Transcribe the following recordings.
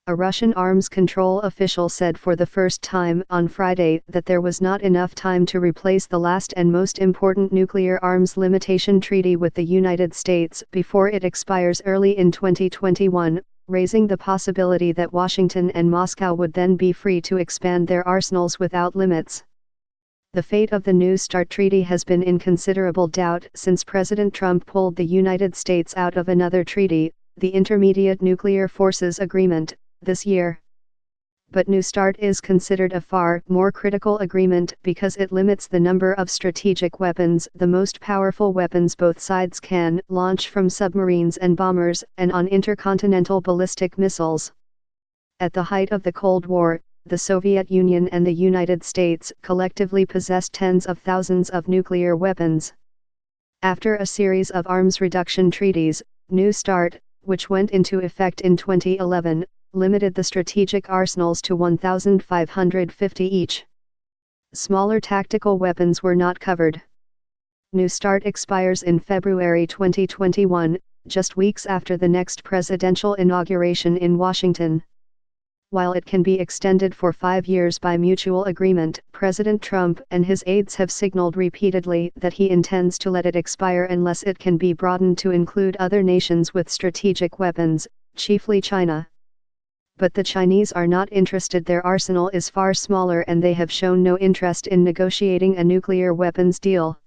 A Russian arms control official said for the first time on Friday that there was not enough time to replace the last and most important nuclear arms limitation treaty with the United States before it expires early in 2021, raising the possibility that Washington and Moscow would then be free to expand their arsenals without limits. The fate of the New START treaty has been in considerable doubt since President Trump pulled the United States out of another treaty, the Intermediate Nuclear Forces Agreement, this year. But New START is considered a far more critical agreement because it limits the number of strategic weapons, the most powerful weapons both sides can launch from submarines and bombers, and on intercontinental ballistic missiles. At the height of the Cold War, the Soviet Union and the United States collectively possessed tens of thousands of nuclear weapons. After a series of arms reduction treaties, New START, which went into effect in 2011, limited the strategic arsenals to 1,550 each. Smaller tactical weapons were not covered. New START expires in February 2021, just weeks after the next presidential inauguration in Washington. While it can be extended for 5 years by mutual agreement, President Trump and his aides have signaled repeatedly that he intends to let it expire unless it can be broadened to include other nations with strategic weapons, chiefly China. But the Chinese are not interested. Their arsenal is far smaller and they have shown no interest in negotiating a nuclear weapons deal.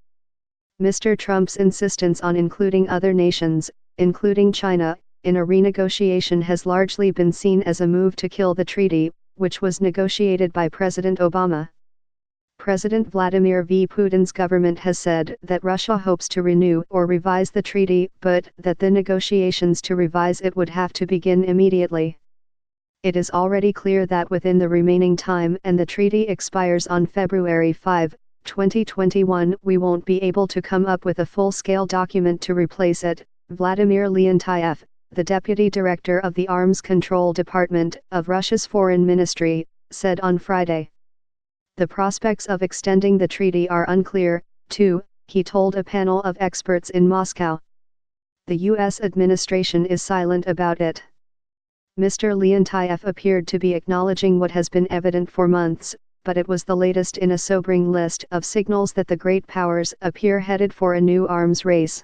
Mr. Trump's insistence on including other nations, including China, in a renegotiation has largely been seen as a move to kill the treaty, which was negotiated by President Obama. President Vladimir V. Putin's government has said that Russia hopes to renew or revise the treaty, but that the negotiations to revise it would have to begin immediately. It is already clear that within the remaining time and the treaty expires on February 5, 2021, we won't be able to come up with a full-scale document to replace it, Vladimir Leontiev, the deputy director of the Arms Control Department of Russia's Foreign Ministry, said on Friday. The prospects of extending the treaty are unclear, too, he told a panel of experts in Moscow. The U.S. administration is silent about it. Mr. Leontiev appeared to be acknowledging what has been evident for months, but it was the latest in a sobering list of signals that the great powers appear headed for a new arms race.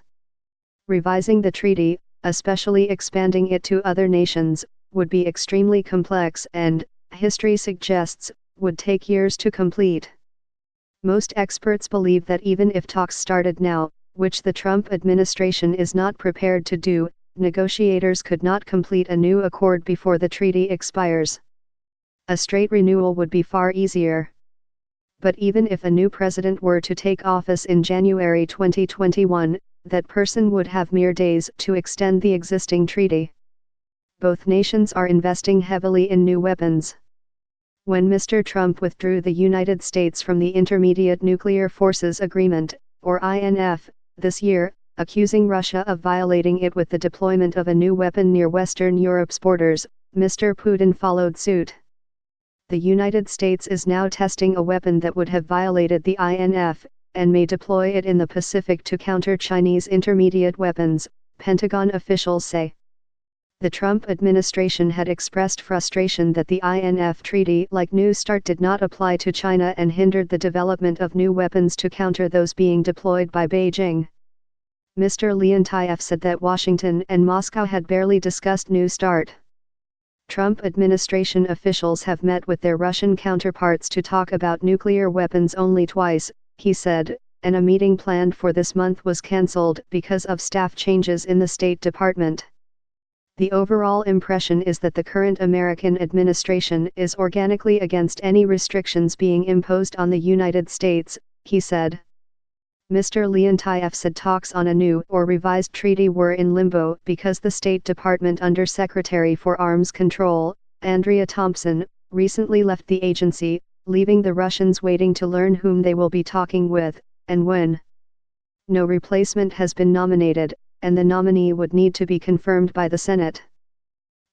Revising the treaty, especially expanding it to other nations, would be extremely complex and, history suggests, would take years to complete. Most experts believe that even if talks started now, which the Trump administration is not prepared to do, negotiators could not complete a new accord before the treaty expires. A straight renewal would be far easier. But even if a new president were to take office in January 2021, that person would have mere days to extend the existing treaty. Both nations are investing heavily in new weapons. When Mr. Trump withdrew the United States from the Intermediate Nuclear Forces Agreement, or INF, this year, accusing Russia of violating it with the deployment of a new weapon near Western Europe's borders, Mr. Putin followed suit. The United States is now testing a weapon that would have violated the INF, and may deploy it in the Pacific to counter Chinese intermediate weapons, Pentagon officials say. The Trump administration had expressed frustration that the INF treaty, like New START, did not apply to China and hindered the development of new weapons to counter those being deployed by Beijing. Mr. Leontiev said that Washington and Moscow had barely discussed New START. Trump administration officials have met with their Russian counterparts to talk about nuclear weapons only twice, he said, and a meeting planned for this month was cancelled because of staff changes in the State Department. The overall impression is that the current American administration is organically against any restrictions being imposed on the United States, he said. Mr. Leontiev said talks on a new or revised treaty were in limbo because the State Department Undersecretary for Arms Control, Andrea Thompson, recently left the agency, leaving the Russians waiting to learn whom they will be talking with, and when. No replacement has been nominated, and the nominee would need to be confirmed by the Senate.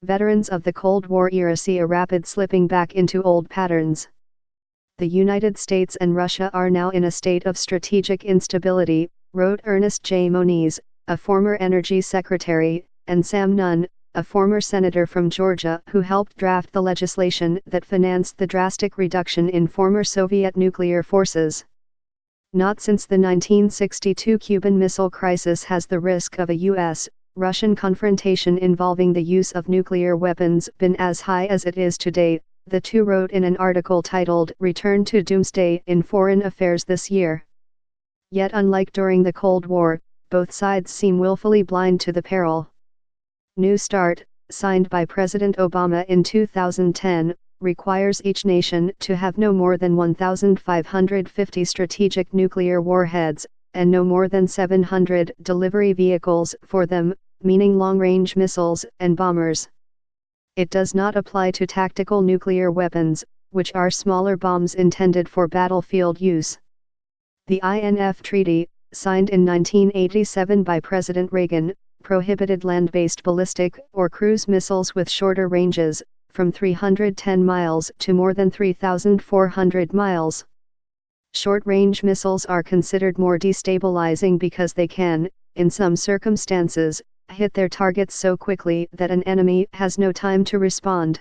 Veterans of the Cold War era see a rapid slipping back into old patterns. The United States and Russia are now in a state of strategic instability, wrote Ernest J. Moniz, a former energy secretary, and Sam Nunn, a former senator from Georgia who helped draft the legislation that financed the drastic reduction in former Soviet nuclear forces. Not since the 1962 Cuban Missile Crisis has the risk of a U.S.-Russian confrontation involving the use of nuclear weapons been as high as it is today, the two wrote in an article titled "Return to Doomsday" in Foreign Affairs this year. Yet unlike during the Cold War, both sides seem willfully blind to the peril. New START, signed by President Obama in 2010, requires each nation to have no more than 1,550 strategic nuclear warheads, and no more than 700 delivery vehicles for them, meaning long-range missiles and bombers. It does not apply to tactical nuclear weapons, which are smaller bombs intended for battlefield use. The INF Treaty, signed in 1987 by President Reagan, prohibited land-based ballistic or cruise missiles with shorter ranges, from 310 miles to more than 3,400 miles. Short-range missiles are considered more destabilizing because they can, in some circumstances, hit their targets so quickly that an enemy has no time to respond.